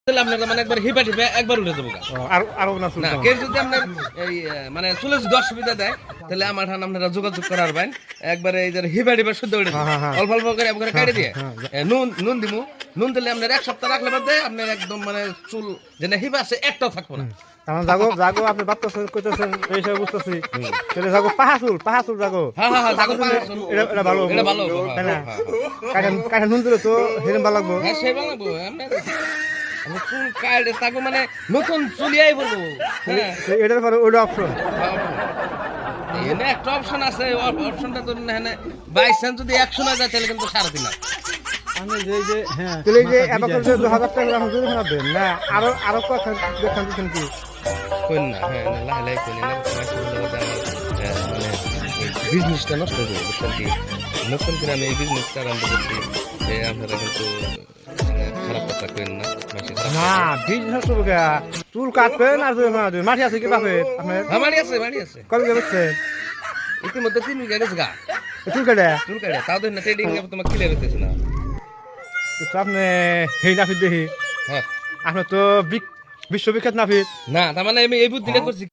আপনার মানে একবার হিপা টিপে একবার উঠে যাবো না কেউ যদি আপনার এই মানে চুলে যদি অসুবিধা দেয় তাহলে আমার ঠান আপনারা যোগাযোগ করার বাইন একবারে এই যে হিপা টিপে শুদ্ধ উঠে অল্প অল্প করে একবার কেটে দিয়ে নুন নুন দিমু নুন দিলে আপনার এক সপ্তাহ রাখলে বাদে আপনার একদম মানে চুল যে হিপা আছে একটাও থাকবো না জাগো জাগো আপনি বাচ্চা কইতেছেন এই সব বুঝতেছি তাহলে জাগো পাহাচুল জাগো হ্যাঁ হ্যাঁ জাগো এটা ভালো এটা ভালো তাই না কাটা নুন দিলে তো হেরেম ভালো লাগবো হ্যাঁ সেই ভালো লাগবো চুল কাটে তাকে মানে নতুন চুলিয়াই বলবো হ্যাঁ এটার পরে ওইটা অপশন এনে একটা অপশন আছে অপশনটা তো এখানে বাই চান্স যদি 100 না যায় তাহলে কিন্তু 3.5 লাখ আমি যে হ্যাঁ তাহলে যে এবারে যে 2000 টাকা আমি যদি দেন না আরো কথা দেখান দিছেন কি কোন না হ্যাঁ লাহে লাহে কোন না মানে বিজনেসটা নষ্ট হয়ে যাবে বুঝছেন কি নতুন করে আমি এই বিজনেসটা আরম্ভ করছি আপনারা কিন্তু খারাপ কথা কেন না না বিজনেস করব কে চুল কাটবেন আর মাটি আছে কি বাপে আপনার হ্যাঁ মাটি আছে কবে যাচ্ছে ইতিমধ্যে 3 বিঘা গেছে গা চুল কাটে তাও তো না ট্রেডিং এ তোমার ক্লিয়ার হইতেছে না তো আপনি হেই নাফিদ দেখি হ্যাঁ আপনি তো বিশ্ববিখ্যাত নাফিদ না তার মানে আমি এই বুদ্ধিটা করছি